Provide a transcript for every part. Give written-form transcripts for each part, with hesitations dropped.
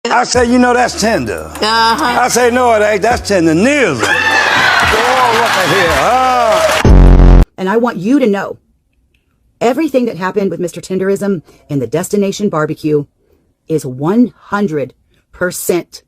I say, you know, that's tender. I say, no, it ain't. That's tenderism. Oh, what the hell? And I want you to know everything that happened with Mr. Tenderism and the Destination Barbecue is 100%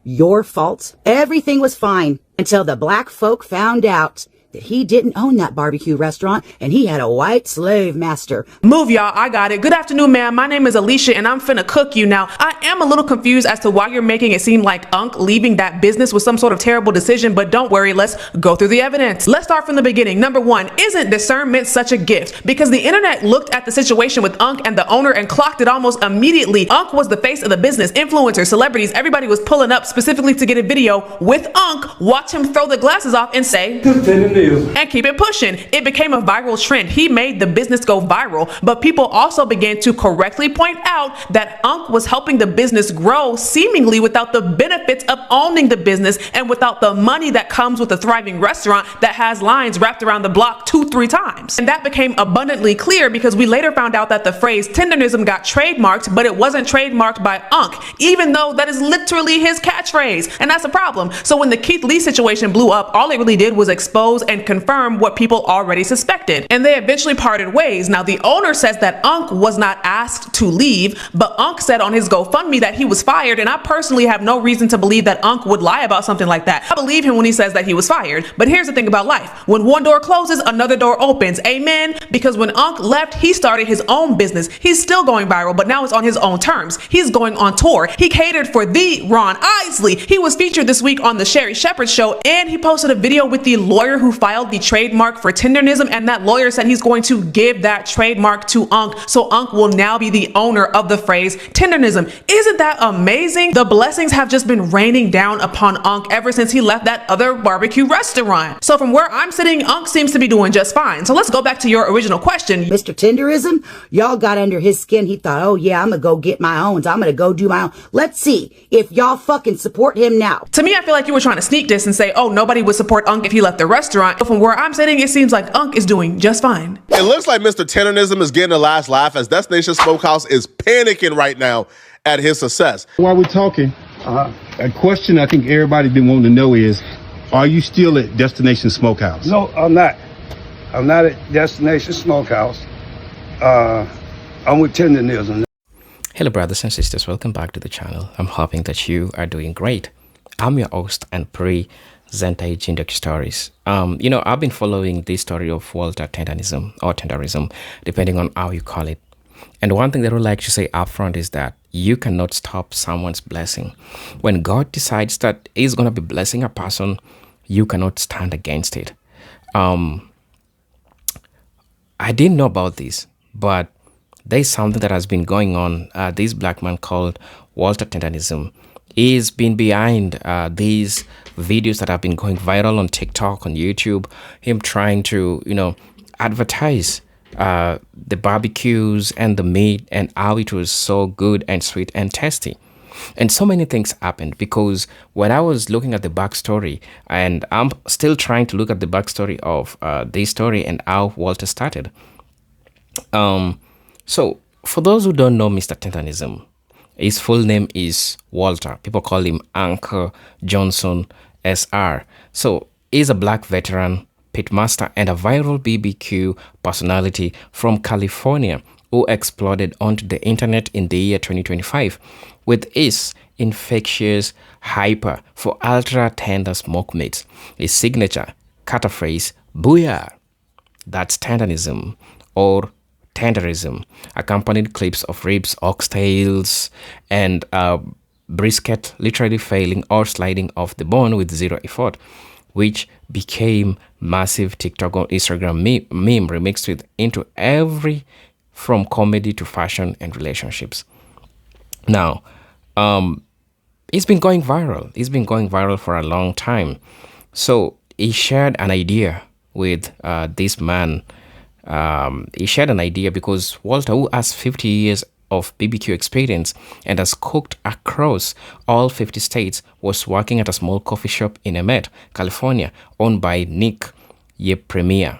your fault. Everything was fine until the black folk found out that he didn't own that barbecue restaurant and he had a white slave master. Move, y'all. I got it. Good afternoon, ma'am. My name is Alicia and I'm finna cook you. Now, I am a little confused as to why you're making it seem like Unc leaving that business was some sort of terrible decision, but don't worry. Let's go through the evidence. Let's start from the beginning. Number one, isn't discernment such a gift? Because the internet looked at the situation with Unc and the owner and clocked it almost immediately. Unc was the face of the business. Influencers, celebrities, everybody was pulling up specifically to get a video with Unc, watch him throw the glasses off and say, and keep it pushing. It became a viral trend. He made the business go viral, but people also began to correctly point out that Unc was helping the business grow seemingly without the benefits of owning the business and without the money that comes with a thriving restaurant that has lines wrapped around the block 2-3 times. And that became abundantly clear because we later found out that the phrase tenderism got trademarked, but it wasn't trademarked by Unc, even though that is literally his catchphrase. And that's a problem. So when the Keith Lee situation blew up, all it really did was expose and confirm what people already suspected, and they eventually parted ways. Now, the owner says that Unc was not asked to leave, but Unc said on his GoFundMe that he was fired, and I personally have no reason to believe that Unc would lie about something like that. I believe him when he says that he was fired, but here's the thing about life. When one door closes, another door opens. Amen? Because when Unc left, he started his own business. He's still going viral, but now it's on his own terms. He's going on tour. He catered for the Ron Isley. He was featured this week on the Sherri Shepherd Show, and he posted a video with the lawyer who filed the trademark for tenderism, and that lawyer said he's going to give that trademark to Unc, so Unc will now be the owner of the phrase tenderism. Isn't that amazing? The blessings have just been raining down upon Unc ever since he left that other barbecue restaurant. So from where I'm sitting, Unc seems to be doing just fine. So let's go back to your original question. Mr. Tenderism, y'all got under his skin. He thought, oh yeah, I'm gonna go get my own. I'm gonna go do my own. Let's see if y'all fucking support him now. To me, I feel like you were trying to sneak this and say, oh, nobody would support Unc if he left the restaurant. But from where I'm sitting, it seems like Unc is doing just fine. It looks like Mr. Tenderism is getting a last laugh as Destination Smokehouse is panicking right now at his success. While we're talking, a question I think everybody been wanting to know is, are you still at Destination Smokehouse? No, I'm not. I'm not at Destination Smokehouse. I'm with Tenderism. Hello brothers and sisters, welcome back to the channel. I'm hoping that you are doing great. I'm your host and presenter Jindoki Stories. I've been following this story of Walter Tenderism or Tenderism, depending on how you call it. And one thing that I would like to say upfront is that you cannot stop someone's blessing. When God decides that He's going to be blessing a person, you cannot stand against it. I didn't know about this, but there's something that has been going on. This black man called Walter Tenderism is been behind these videos that have been going viral on TikTok, on YouTube, him trying to, advertise the barbecues and the meat and how it was so good and sweet and tasty. And so many things happened because when I was looking at the backstory, and I'm still trying to look at the backstory of this story and how Walter started. So for those who don't know Mr. Tenderism, his full name is Walter. People call him Uncle Johnson SR. So he's a black veteran pitmaster and a viral BBQ personality from California who exploded onto the internet in the year 2025 with his infectious hyper for ultra tender smoke meats. His signature catchphrase, "Booyah!" That's tenderism or tenderism, accompanied clips of ribs, oxtails, and brisket literally failing or sliding off the bone with zero effort, which became massive TikTok or Instagram meme remixed with into every from comedy to fashion and relationships. Now, it's been going viral. It's been going viral for a long time. So he shared an idea with this man. He shared an idea because Walter, who has 50 years of BBQ experience and has cooked across all 50 states, was working at a small coffee shop in Emmett, California, owned by Nick Yepremier,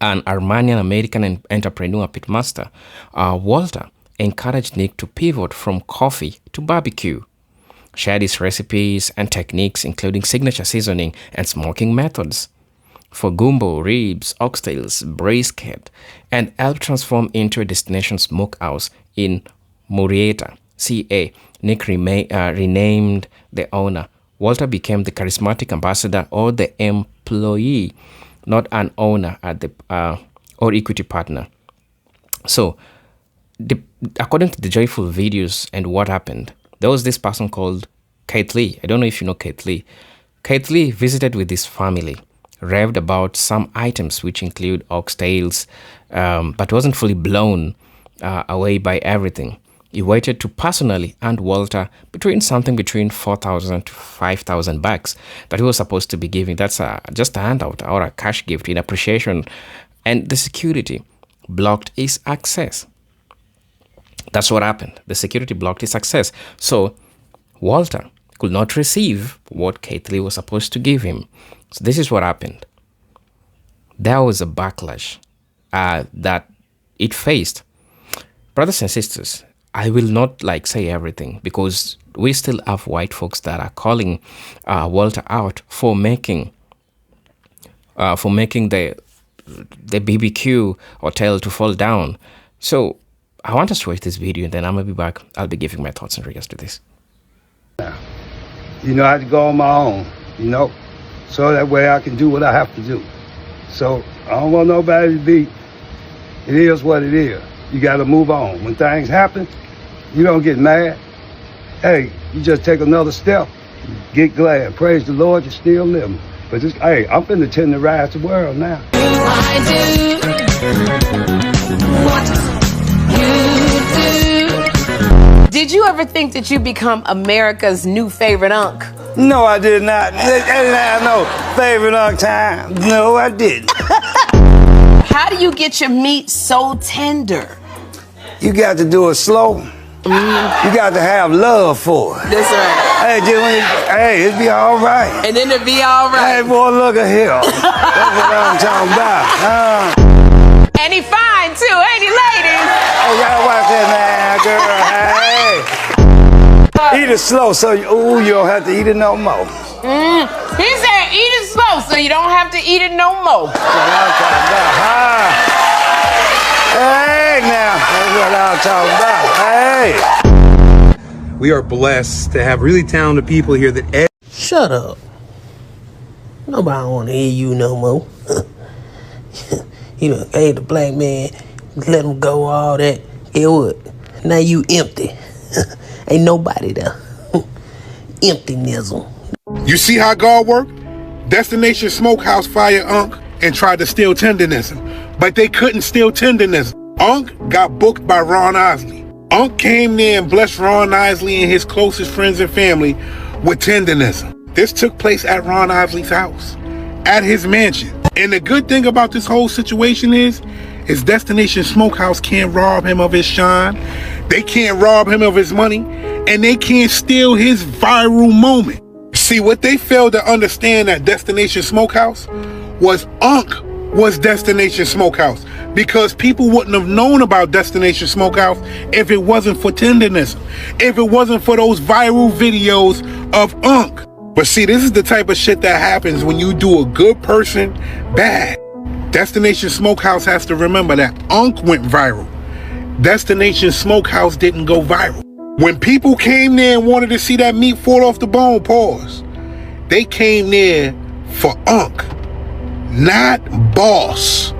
an Armenian-American entrepreneur pitmaster. Walter encouraged Nick to pivot from coffee to barbecue, shared his recipes and techniques, including signature seasoning and smoking methods for gumbo, ribs, oxtails, brisket, and helped transform into a destination smokehouse in Murrieta, CA. Nick renamed the owner. Walter became the charismatic ambassador or the employee, not an owner at the or equity partner. So, according to the joyful videos and what happened, there was this person called Kate Lee. I don't know if you know Kate Lee. Kate Lee visited with his family, raved about some items which include oxtails, but wasn't fully blown away by everything. He waited to personally hand Walter between 4,000 to 5,000 bucks that he was supposed to be giving. That's just a handout or a cash gift in appreciation. And the security blocked his access. That's what happened. The security blocked his access. So Walter could not receive what Kate Lee was supposed to give him. So this is what happened. There was a backlash that it faced. Brothers and sisters, I will not say everything because we still have white folks that are calling Walter out for making the BBQ hotel to fall down. So I want us to watch this video and then I'm going to be back. I'll be giving my thoughts in regards to this. You know, I have to go on my own, so that way I can do what I have to do. So I don't want nobody to be, it is what it is. You got to move on. When things happen, you don't get mad. Hey, you just take another step. Get glad. Praise the Lord, you're still living. But just, hey, I'm finna tenderize the world now. I do what you do. Did you ever think that you'd become America's new favorite unk? No, I did not. No favorite unk time. No, I didn't. How do you get your meat so tender? You got to do it slow. You got to have love for it. That's right. Hey, it'll be all right. And then it'll be all right. Hey, boy, look at here. That's what I'm talking about. And he fine, too, ain't he, ladies? Oh, y'all watch that now, girl. Hey. Eat it slow so you don't have to eat it no more. He said eat it slow so you don't have to eat it no more. That's what I'm talking about. Hey, now. That's what I'm talking about. Hey. We are blessed to have really talented people here that... Shut up. Nobody want to hear you no more. Hey, the black man, let him go, all that. Get what? Now you empty. Ain't nobody there. Emptiness. You see how God worked? Destination Smokehouse fired Unc and tried to steal Tendenism, but they couldn't steal Tendenism. Unc got booked by Ron Isley. Unc came there and blessed Ron Isley and his closest friends and family with Tendenism. This took place at Ron Isley's house, at his mansion. And the good thing about this whole situation is Destination Smokehouse can't rob him of his shine. They can't rob him of his money, and they can't steal his viral moment. See, what they failed to understand at Destination Smokehouse was Unc was Destination Smokehouse, because people wouldn't have known about Destination Smokehouse if it wasn't for Tendenism, if it wasn't for those viral videos of Unc. But see, this is the type of shit that happens when you do a good person bad. Destination Smokehouse has to remember that Unc went viral. Destination Smokehouse didn't go viral. When people came there and wanted to see that meat fall off the bone, they came there for Unc, not Boss.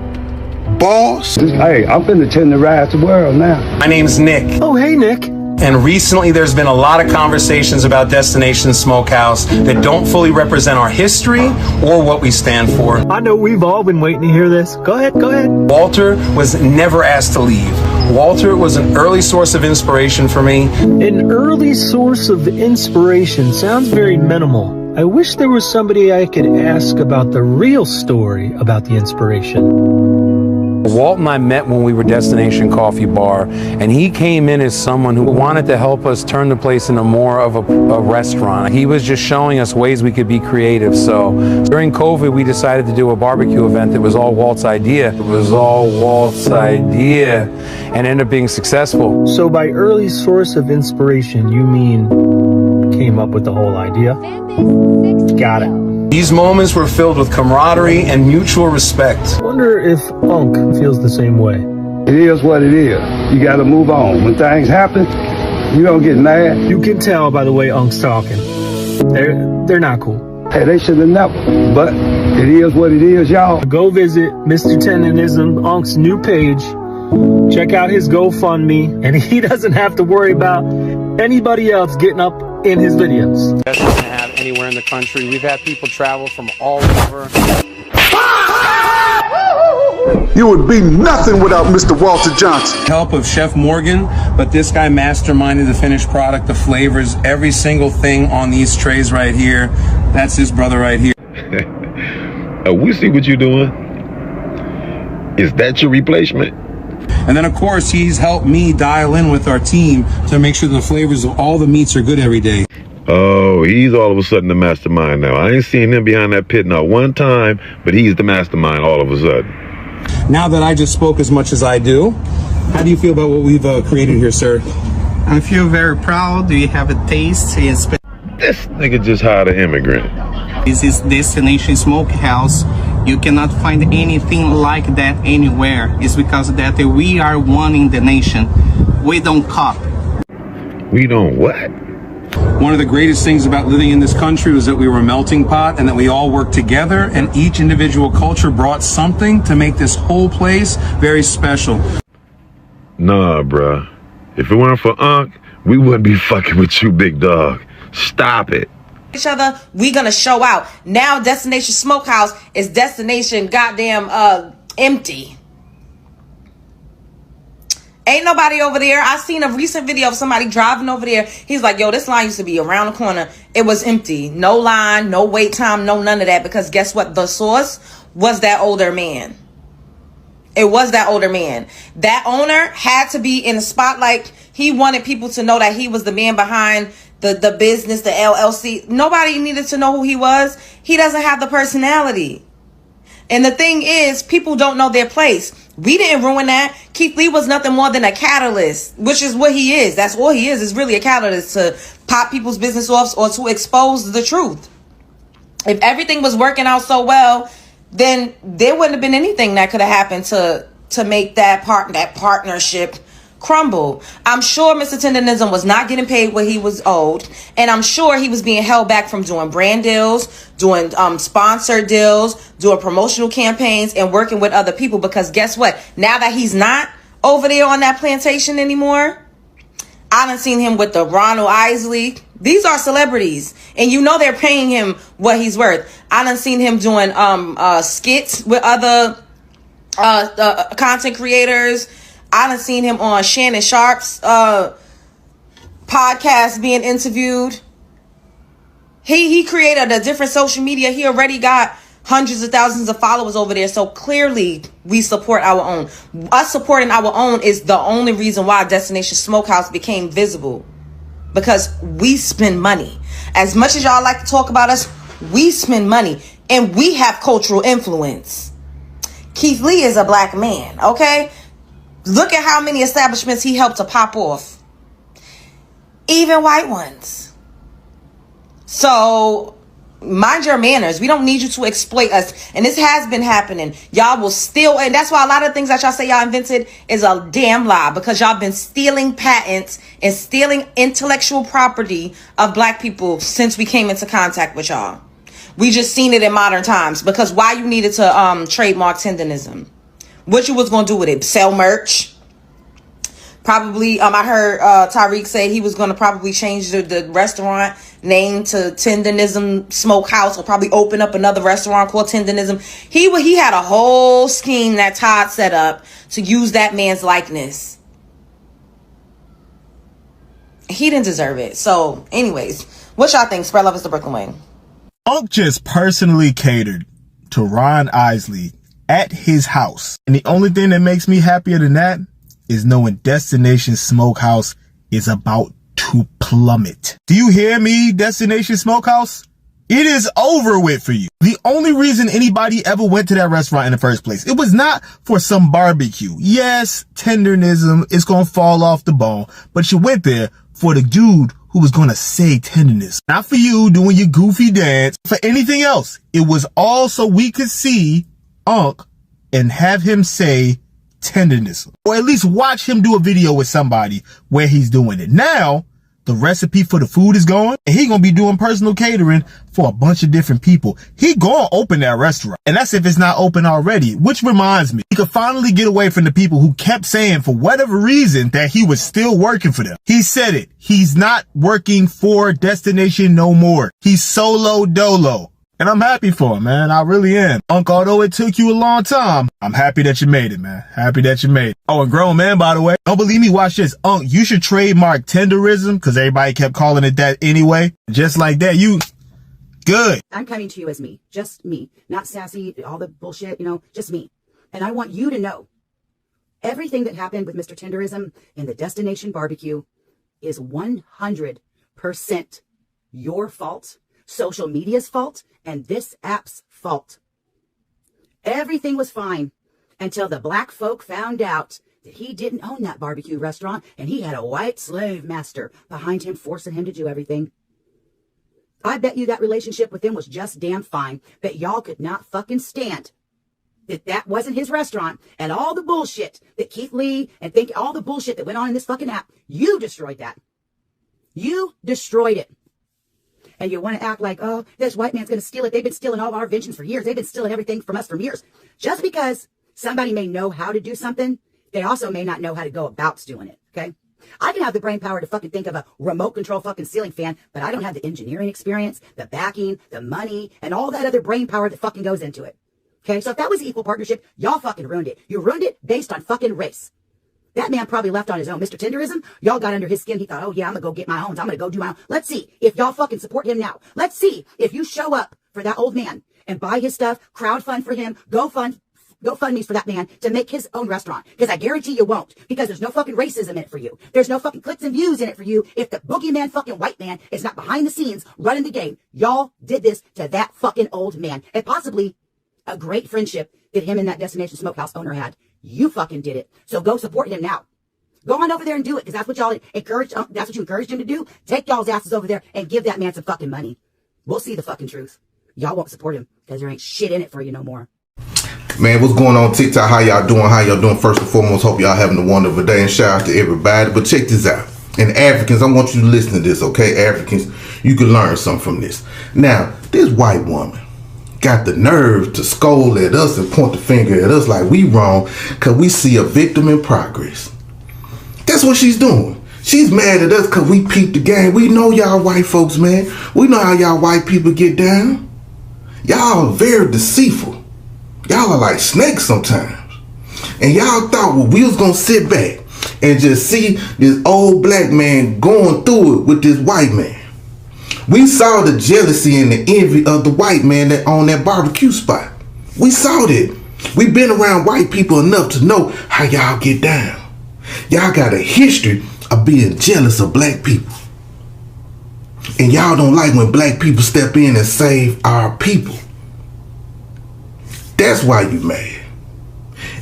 Boss? Hey, I'm finna tenderize the world now. My name's Nick. Oh, hey, Nick. And recently there's been a lot of conversations about Destination Smokehouse that don't fully represent our history or what we stand for. I know we've all been waiting to hear this. Go ahead. Walter was never asked to leave. Walter was an early source of inspiration for me. An early source of inspiration sounds very minimal. I wish there was somebody I could ask about the real story about the inspiration. Walt and I met when we were Destination Coffee Bar, and he came in as someone who wanted to help us turn the place into more of a restaurant. He was just showing us ways we could be creative. So during COVID, we decided to do a barbecue event that was all Walt's idea. It was all Walt's idea, and ended up being successful. So by early source of inspiration, you mean came up with the whole idea? Got it. These moments were filled with camaraderie and mutual respect. Wonder if Unc feels the same way. It is what it is. You gotta move on. When things happen, you don't get mad. You can tell by the way Unc's talking. They're not cool. Hey, they should have never. But it is what it is, y'all. Go visit Mr. Tendenism, Unc's new page. Check out his GoFundMe, and he doesn't have to worry about anybody else getting up in his videos. Best to have anywhere in the country. We've had people travel from all over. You would be nothing without Mr. Walter Johnson. Help of Chef Morgan, but this guy masterminded the finished product, the flavors, every single thing on these trays right here. That's his brother right here. We see what you're doing. Is that your replacement? And then, of course, he's helped me dial in with our team to make sure the flavors of all the meats are good every day. Oh, he's all of a sudden the mastermind now. I ain't seen him behind that pit not one time, but he's the mastermind all of a sudden. Now that I just spoke as much as I do, how do you feel about what we've created here, sir? I feel very proud. Do you have a taste? This nigga just hired an immigrant. This is Destination Smokehouse. You cannot find anything like that anywhere. It's because of that we are one in the nation. We don't cop. We don't what? One of the greatest things about living in this country was that we were a melting pot and that we all worked together, and each individual culture brought something to make this whole place very special. Nah, bruh. If it weren't for Unc, we wouldn't be fucking with you, big dog. Stop it. Each other, we gonna show out. Now Destination Smokehouse is Destination goddamn empty. Ain't nobody over there. I seen a recent video of somebody driving over there. He's like, yo, this line used to be around the corner. It was empty. No line, no wait time, no none of that. Because guess what? The source was that older man. It was that older man. That owner had to be in the spotlight. He wanted people to know that he was the man behind the business, the LLC. Nobody needed to know who he was. He doesn't have the personality. And the thing is, people don't know their place. We didn't ruin that. Keith Lee was nothing more than a catalyst, which is what he is. That's all he is really a catalyst to pop people's business off or to expose the truth. If everything was working out so well, then there wouldn't have been anything that could have happened to make that partnership crumble. I'm sure Mr. Tendenism was not getting paid what he was owed, and I'm sure he was being held back from doing brand deals, doing sponsored deals, doing promotional campaigns, and working with other people. Because guess what? Now that he's not over there on that plantation anymore, I done seen him with the Ronald Isley. These are celebrities, and you know they're paying him what he's worth. I done seen him doing skits with other content creators. I done seen him on Shannon Sharp's podcast being interviewed. He created a different social media. He already got hundreds of thousands of followers over there. So clearly we support our own. Us supporting our own is the only reason why Destination Smokehouse became visible. Because we spend money. As much as y'all like to talk about us, we spend money. And we have cultural influence. Keith Lee is a black man, okay? Look at how many establishments he helped to pop off. Even white ones. So, mind your manners. We don't need you to exploit us. And this has been happening. Y'all will steal. And that's why a lot of things that y'all say y'all invented is a damn lie. Because y'all been stealing patents and stealing intellectual property of black people since we came into contact with y'all. We just seen it in modern times. Because why you needed to trademark Tendenism? What you was going to do with it? Sell merch? Probably, I heard Tariq say he was going to probably change the restaurant name to Tendenism Smokehouse, or probably open up another restaurant called Tendenism. He had a whole scheme that Todd set up to use that man's likeness. He didn't deserve it. So, anyways, what y'all think? Spread love is the Brooklyn way. Unc just personally catered to Ron Isley at his house. And the only thing that makes me happier than that is knowing Destination Smokehouse is about to plummet. Do you hear me, Destination Smokehouse? It is over with for you. The only reason anybody ever went to that restaurant in the first place, it was not for some barbecue. Yes, tendernism is going to fall off the bone, but you went there for the dude who was going to say tenderness. Not for you doing your goofy dance, for anything else. It was all so we could see Unc and have him say tenderness. Or at least watch him do a video with somebody where he's doing it. Now, the recipe for the food is gone, and he gonna be doing personal catering for a bunch of different people. He gonna open that restaurant, and that's if it's not open already, which reminds me, he could finally get away from the people who kept saying for whatever reason that he was still working for them. He said it. He's not working for Destination no more. He's solo dolo. And I'm happy for him, man. I really am. Unc, although it took you a long time, I'm happy that you made it, man. Happy that you made it. Oh, and grown man, by the way. Don't believe me? Watch this. Unc, you should trademark tenderism, because everybody kept calling it that anyway. Just like that, you good. I'm coming to you as me. Just me. Not sassy, all the bullshit, just me. And I want you to know everything that happened with Mr. Tenderism in the Destination Barbecue is 100% your fault, social media's fault, and this app's fault. Everything was fine until the black folk found out that he didn't own that barbecue restaurant and he had a white slave master behind him forcing him to do everything. I bet you that relationship with him was just damn fine, but y'all could not fucking stand that that wasn't his restaurant, and all the bullshit that Keith Lee and all the bullshit that went on in this fucking app, you destroyed that. You destroyed it. And you want to act like, oh, this white man's going to steal it. They've been stealing all our inventions for years. They've been stealing everything from us for years. Just because somebody may know how to do something, they also may not know how to go about doing it, okay? I can have the brain power to fucking think of a remote control fucking ceiling fan, but I don't have the engineering experience, the backing, the money, and all that other brain power that fucking goes into it. Okay, so if that was equal partnership, y'all fucking ruined it. You ruined it based on fucking race. That man probably left on his own. Mr. Tenderism, y'all got under his skin. He thought, oh yeah, I'm gonna go get my own. I'm gonna go do my own. Let's see if y'all fucking support him now. Let's see if you show up for that old man and buy his stuff, crowdfund for him, GoFundMe's for that man to make his own restaurant. Because I guarantee you won't. Because there's no fucking racism in it for you. There's no fucking clicks and views in it for you. If the boogeyman fucking white man is not behind the scenes running the game, y'all did this to that fucking old man. And possibly a great friendship that him and that Destination Smokehouse owner had. You fucking did it. So go support him now. Go on over there and do it, because that's what y'all encouraged. That's what you encouraged him to do. Take y'all's asses over there and give that man some fucking money. We'll see the fucking truth. Y'all won't support him because there ain't shit in it for you no more. Man, what's going on TikTok? How y'all doing? How y'all doing? First and foremost, hope y'all having a wonderful day, and shout out to everybody. But check this out. And Africans, I want you to listen to this, okay? Africans, you can learn something from this. Now, this white woman got the nerve to scold at us and point the finger at us like we wrong because we see a victim in progress. That's what she's doing. She's mad at us because we peeped the game. We know y'all white folks, man. We know how y'all white people get down. Y'all are very deceitful. Y'all are like snakes sometimes. And y'all thought, well, we was going to sit back and just see this old black man going through it with this white man. We saw the jealousy and the envy of the white man that on that barbecue spot. We saw that. We've been around white people enough to know how y'all get down. Y'all got a history of being jealous of black people. And y'all don't like when black people step in and save our people. That's why you mad.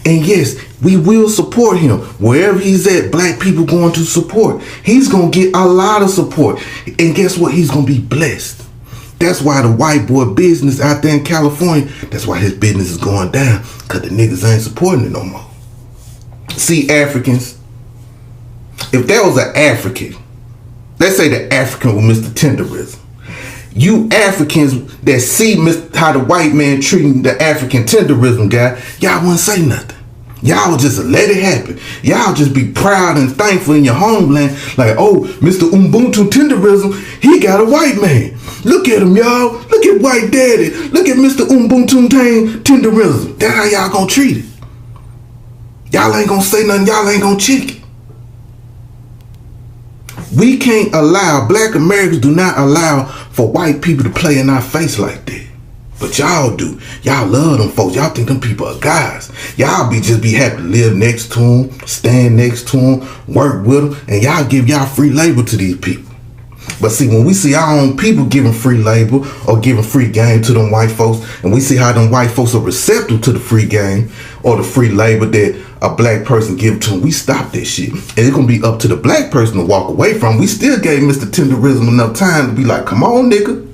And yes, we will support him. Wherever he's at, black people going to support. He's going to get a lot of support. And guess what? He's going to be blessed. That's why the white boy business out there in California, that's why his business is going down. Because the niggas ain't supporting it no more. See, Africans, if there was an African, let's say the African with Mr. Tenderism, you Africans that see how the white man treating the African tenderism guy, y'all wouldn't say nothing. Y'all would just let it happen. Y'all just be proud and thankful in your homeland. Like, oh, Mr. Ubuntu Tenderism, he got a white man. Look at him, y'all. Look at white daddy. Look at Mr. Ubuntu Tenderism. That's how y'all gonna treat it. Y'all ain't gonna say nothing. Y'all ain't gonna check it. We can't allow, black Americans do not allow for white people to play in our face like that. But y'all do. Y'all love them folks. Y'all think them people are guys. Y'all just be happy to live next to them, stand next to them, work with them, and y'all give y'all free labor to these people. But see, when we see our own people giving free labor or giving free game to them white folks, and we see how them white folks are receptive to the free game or the free labor that a black person give to them, we stop that shit. And it's gonna be up to the black person to walk away from. We still gave Mr. Tenderism enough time to be like, come on, nigga,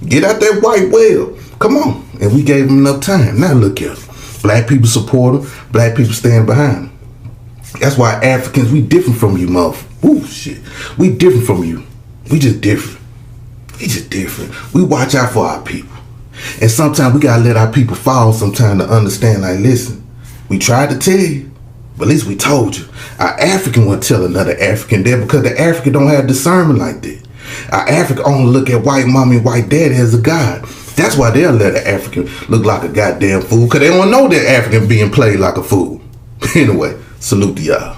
get out that white well. Come on. And we gave him enough time. Now look at him. Black people support him. Black people stand behind him. That's why Africans, we different from you, motherfucker. Ooh, shit. We different from you. We just different. We just different. We watch out for our people. And sometimes we gotta let our people fall sometimes to understand, like, listen, we tried to tell you, but at least we told you. Our African won't tell another African that because the African don't have discernment like that. Our African only look at white mommy and white daddy as a god. That's why they'll let an African look like a goddamn fool, because they don't know that African being played like a fool. Anyway, salute to y'all.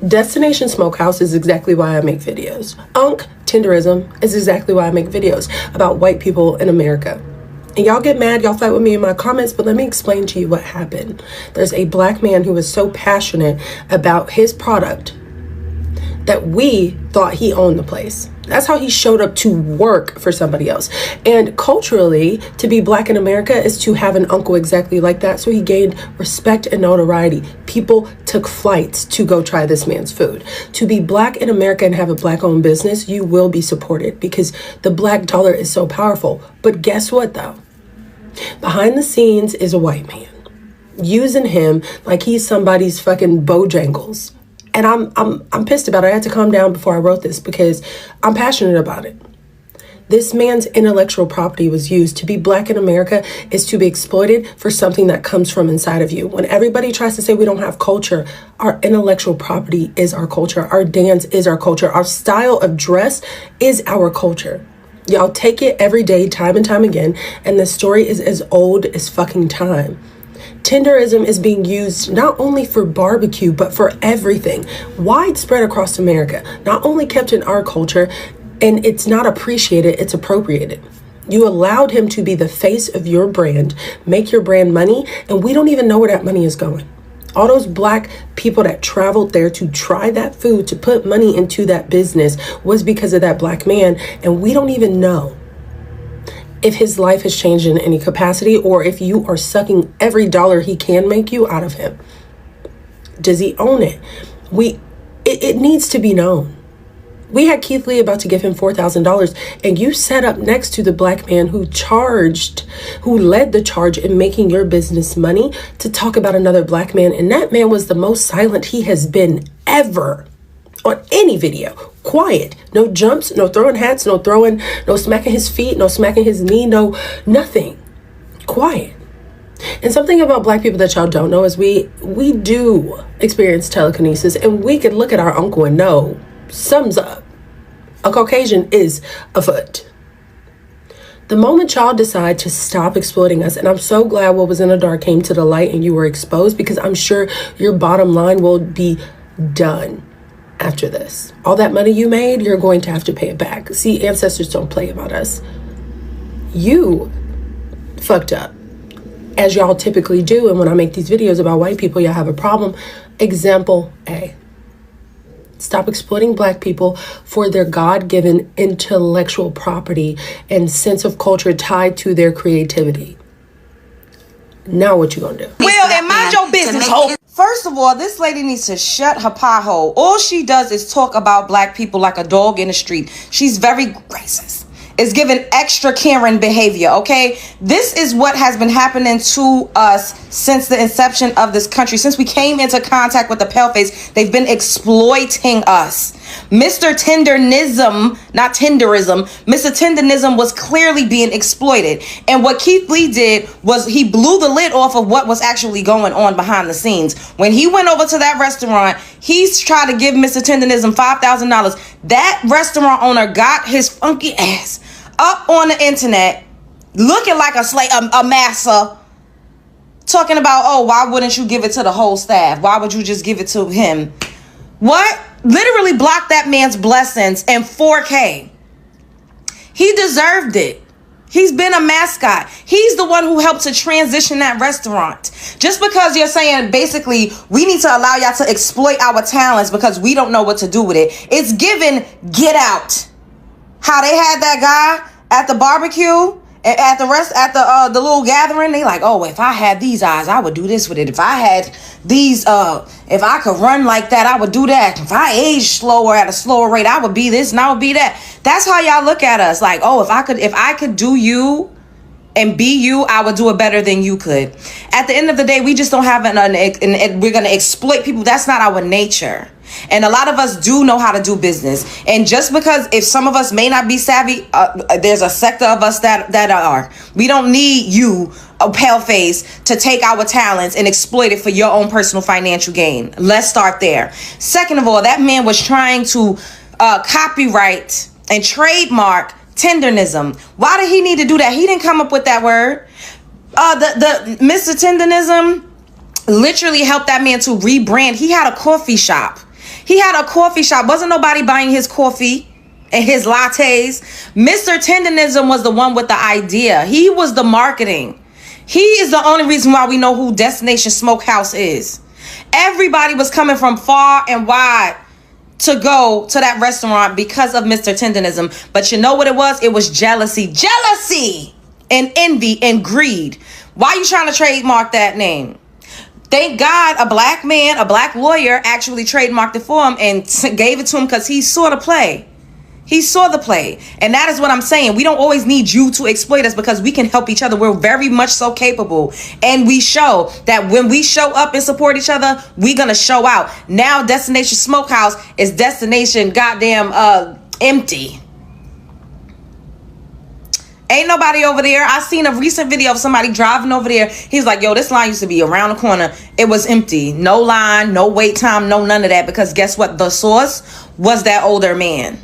Destination Smokehouse is exactly why I make videos. Unk Tenderism is exactly why I make videos about white people in America. And y'all get mad, y'all fight with me in my comments, but let me explain to you what happened. There's a black man who was so passionate about his product that we thought he owned the place. That's how he showed up to work for somebody else. And culturally, to be black in America is to have an uncle exactly like that. So he gained respect and notoriety. People took flights to go try this man's food. To be black in America and have a black-owned business, you will be supported because the black dollar is so powerful. But guess what, though? Behind the scenes is a white man using him like he's somebody's fucking Bojangles. And I'm pissed about it. I had to calm down before I wrote this because I'm passionate about it. This man's intellectual property was used. To be black in America is to be exploited for something that comes from inside of you. When everybody tries to say we don't have culture, our intellectual property is our culture. Our dance is our culture. Our style of dress is our culture. Y'all take it every day, time and time again, and the story is as old as fucking time. Tenderism is being used not only for barbecue, but for everything. Widespread across America. Not only kept in our culture, and it's not appreciated, it's appropriated. You allowed him to be the face of your brand, make your brand money, and we don't even know where that money is going. All those black people that traveled there to try that food, to put money into that business, was because of that black man, and we don't even know if his life has changed in any capacity or if you are sucking every dollar he can make you out of him. Does he own it? It needs to be known. We had Keith Lee about to give him $4,000 and you sat up next to the black man who led the charge in making your business money to talk about another black man. And that man was the most silent he has been ever on any video. Quiet. No jumps, no throwing hats, no smacking his feet, no smacking his knee, no nothing. Quiet. And something about black people that y'all don't know is we do experience telekinesis, and we could look at our uncle and know sums up. A Caucasian is afoot. The moment y'all decide to stop exploiting us, and I'm so glad what was in the dark came to the light and you were exposed, because I'm sure your bottom line will be done after this. All that money you made, you're going to have to pay it back. See, ancestors don't play about us. You fucked up, as y'all typically do. And when I make these videos about white people, y'all have a problem. Example A. Stop exploiting black people for their God-given intellectual property and sense of culture tied to their creativity. Now what you gonna do? Will, and mind your business, ho. First of all, this lady needs to shut her pie hole. All she does is talk about black people like a dog in the street. She's very racist. It's given extra Karen behavior, okay? This is what has been happening to us since the inception of this country. Since we came into contact with the paleface, they've been exploiting us. Mr. Tenderism, not Tenderism, Mr. Tenderism was clearly being exploited. And what Keith Lee did was he blew the lid off of what was actually going on behind the scenes. When he went over to that restaurant, he's tried to give Mr. Tenderism $5,000. That restaurant owner got his funky ass up on the internet, looking like a massa, talking about, oh, why wouldn't you give it to the whole staff? Why would you just give it to him? What? Literally blocked that man's blessings in 4K. He deserved it. He's been a mascot. He's the one who helped to transition that restaurant. Just because you're saying basically we need to allow y'all to exploit our talents because we don't know what to do with it. It's given Get Out. How they had that guy at the barbecue at the little gathering. They like, oh, if I had these eyes, I would do this with it. If I had these, if I could run like that, I would do that. If I age slower at a slower rate, I would be this and I would be that. That's how y'all look at us. Like, oh, if I could do you and be you, I would do it better than you could. At the end of the day, we just don't have and we're going to exploit people. That's not our nature. And a lot of us do know how to do business. And just because if some of us may not be savvy, there's a sector of us that are. We don't need you, a pale face, to take our talents and exploit it for your own personal financial gain. Let's start there. Second of all, that man was trying to copyright and trademark tendernism. Why did he need to do that? He didn't come up with that word. The Mr. Tendernism literally helped that man to rebrand. He had a coffee shop. Wasn't nobody buying his coffee and his lattes. Mr. Tendernism was the one with the idea. He was the marketing. He is the only reason why we know who Destination Smokehouse is. Everybody was coming from far and wide to go to that restaurant because of Mr. Tendernism. But you know what it was? It was jealousy and envy and greed. Why are you trying to trademark that name? Thank God a black man, a black lawyer actually trademarked it for him and gave it to him because he saw the play. He saw the play. And that is what I'm saying. We don't always need you to exploit us because we can help each other. We're very much so capable. And we show that when we show up and support each other, we're going to show out. Now Destination Smokehouse is destination goddamn empty. Ain't nobody over there. I seen a recent video of somebody driving over there. He's like, yo, this line used to be around the corner. It was empty. No line, no wait time, no none of that. Because guess what? The source was that older man.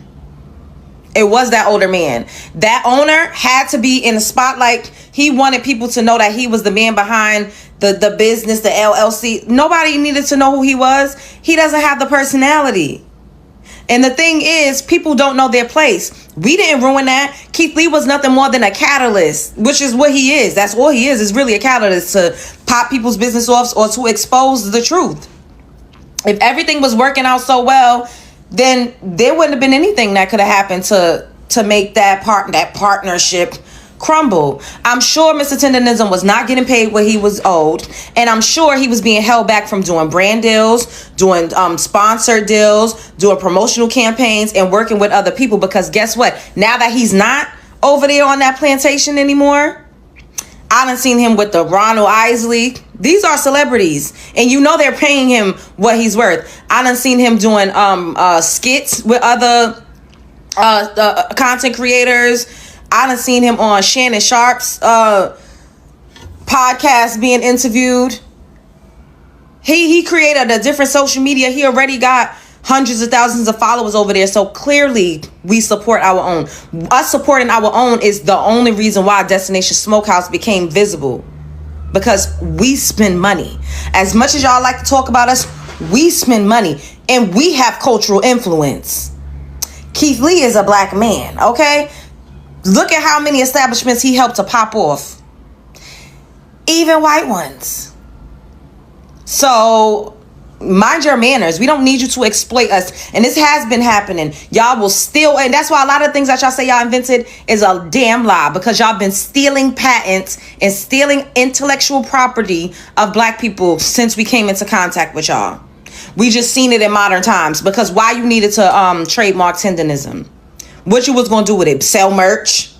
It was that older man. That owner had to be in the spotlight. He wanted people to know that he was the man behind the business, the LLC. Nobody needed to know who he was. He doesn't have the personality. And the thing is, people don't know their place. We didn't ruin that. Keith Lee was nothing more than a catalyst, which is what he is. That's all he is really a catalyst to pop people's business off or to expose the truth. If everything was working out so well, then there wouldn't have been anything that could have happened to make that partnership crumble. I'm sure Mr. Tendernism was not getting paid what he was owed, and I'm sure he was being held back from doing brand deals, doing sponsored deals, doing promotional campaigns, and working with other people. Because guess what? Now that he's not over there on that plantation anymore, I done seen him with the Ronald Isley. These are celebrities, and you know they're paying him what he's worth. I done seen him doing skits with other content creators. I done seen him on Shannon Sharp's podcast being interviewed. He created a different social media. He already got hundreds of thousands of followers over there. So clearly we support our own. Us supporting our own is the only reason why Destination Smokehouse became visible. Because we spend money. As much as y'all like to talk about us, we spend money. And we have cultural influence. Keith Lee is a black man, okay? Look at how many establishments he helped to pop off. Even white ones. So, mind your manners. We don't need you to exploit us. And this has been happening. Y'all will steal. And that's why a lot of things that y'all say y'all invented is a damn lie. Because y'all been stealing patents and stealing intellectual property of black people since we came into contact with y'all. We just seen it in modern times. Because why you needed to trademark tendernism? What you was going to do with it? Sell merch?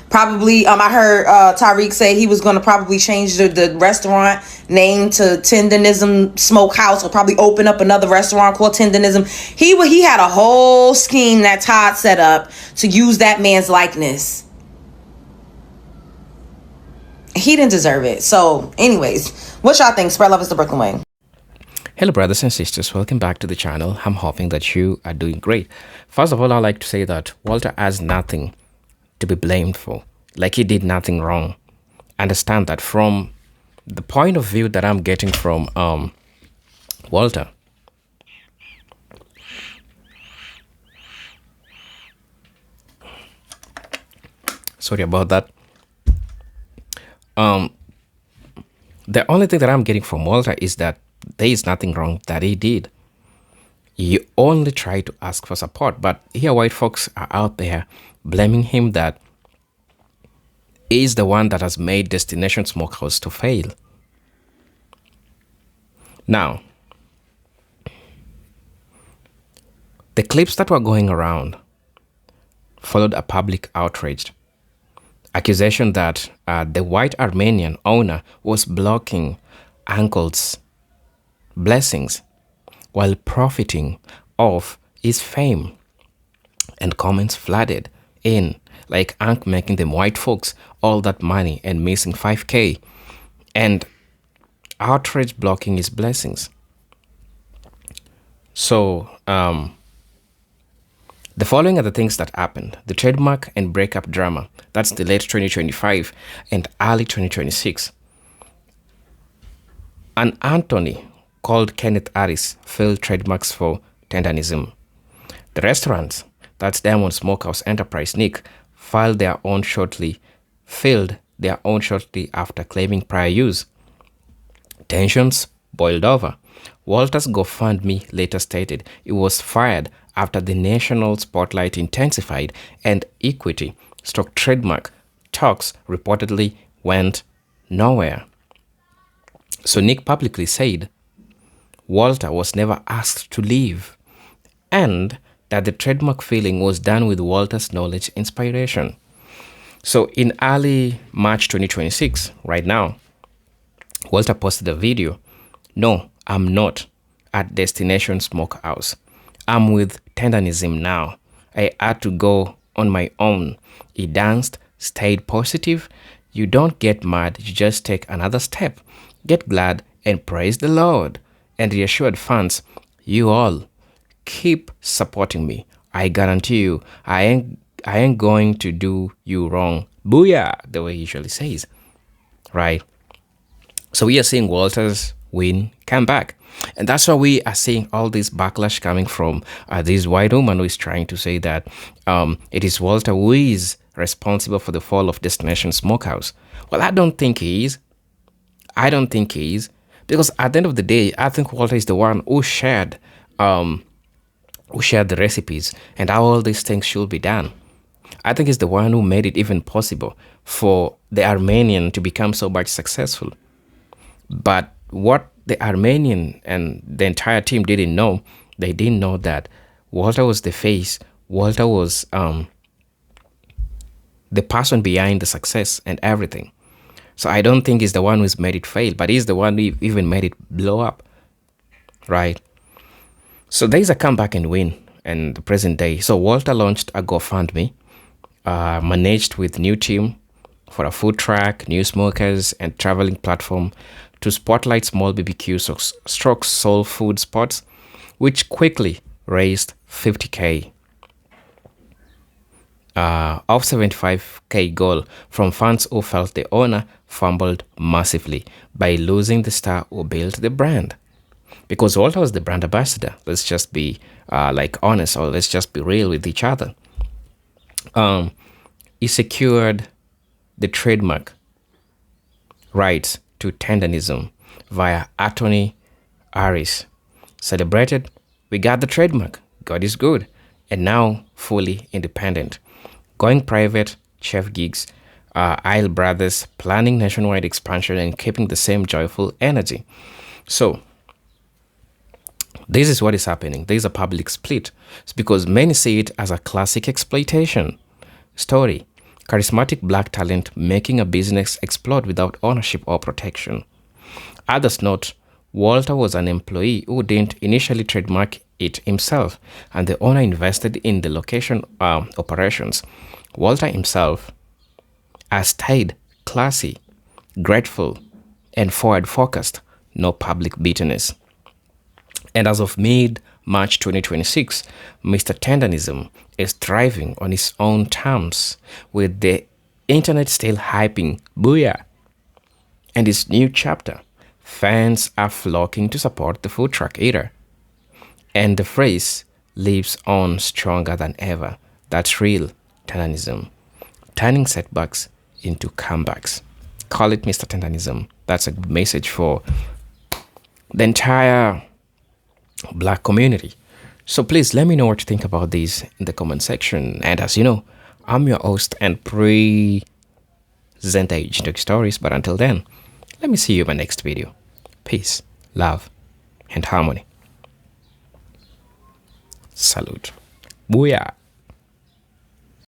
Probably, I heard Tariq say he was going to probably change the restaurant name to Tendernism Smokehouse, or probably open up another restaurant called Tendernism. He had a whole scheme that Todd set up to use that man's likeness. He didn't deserve it. So, anyways, what y'all think? Spread love is the Brooklyn way. Hello brothers and sisters, welcome back to the channel. I'm hoping that you are doing great. First of all, I'd like to say that Walter has nothing to be blamed for. Like, he did nothing wrong. Understand that from the point of view that I'm getting from Walter. Sorry about that. The only thing that I'm getting from Walter is that there is nothing wrong that he did. He only tried to ask for support, but here white folks are out there blaming him that he is the one that has made Destination Smokehouse to fail. Now, the clips that were going around followed a public outrage. Accusation that the white Armenian owner was blocking Uncle's blessings while profiting off his fame. And comments flooded in, like Unc making them white folks all that money and missing 5K. And outrage blocking his blessings. So, the following are the things that happened. The trademark and breakup drama. That's the late 2025 and early 2026. An Anthony called Kenneth Harris filed trademarks for Tendanism. The restaurants, that's Diamond Smokehouse Enterprise Nick, filed their own shortly after claiming prior use. Tensions boiled over. Walter's GoFundMe later stated it was fired after the national spotlight intensified and equity trademark talks reportedly went nowhere. So Nick publicly said Walter was never asked to leave and that the trademark filing was done with Walter's knowledge inspiration. So in early March 2026, right now, Walter posted a video. No, I'm not at Destination Smokehouse. I'm with Tendanism now. I had to go on my own. He danced, stayed positive. You don't get mad, you just take another step. Get glad and praise the Lord. And reassured fans, you all keep supporting me. I guarantee you, I ain't going to do you wrong. Booyah, the way he usually says. Right? So we are seeing Walter's win come back. And that's why we are seeing all this backlash coming from this white woman who is trying to say that it is Walter who is responsible for the fall of Destination Smokehouse. Well, I don't think he is. Because at the end of the day, I think Walter is the one who shared the recipes and how all these things should be done. I think he's the one who made it even possible for the Armenian to become so much successful. But what the Armenian and the entire team didn't know, they didn't know that Walter was the face. Walter was the person behind the success and everything. So I don't think he's the one who's made it fail, but he's the one who even made it blow up, right? So there's a comeback and win in the present day. So Walter launched a GoFundMe, managed with new team for a food truck, new smokers, and traveling platform to spotlight small BBQ stroke soul food spots, which quickly raised 50K. Of 75K goal from fans who felt the owner fumbled massively by losing the star who built the brand. Because Walter was the brand ambassador. Let's just be honest, or let's just be real with each other. He secured the trademark rights to Tendanism via Anthony Harris. Celebrated, we got the trademark. God is good. And now fully independent. Going private, chef gigs, Isle Brothers, planning nationwide expansion and keeping the same joyful energy. So, this is what is happening. There is a public split. It's because many see it as a classic exploitation story. Charismatic black talent making a business explode without ownership or protection. Others note Walter was an employee who didn't initially trademark it himself, and the owner invested in the location operations. Walter himself has stayed classy, grateful, and forward-focused, no public bitterness. And as of mid-March 2026, Mr. Tendanism is thriving on his own terms, with the internet still hyping Booyah. And his new chapter, fans are flocking to support the food truck eater. And the phrase lives on stronger than ever. That's real Tendanism. turning setbacks into comebacks. Call it Mr. Tendanism. That's a message for the entire black community. So please let me know what you think about this in the comment section. And as you know, I'm your host and presenter Agentic Stories. But until then, let me see you in my next video. Peace, love, and harmony. Salute. Booyah.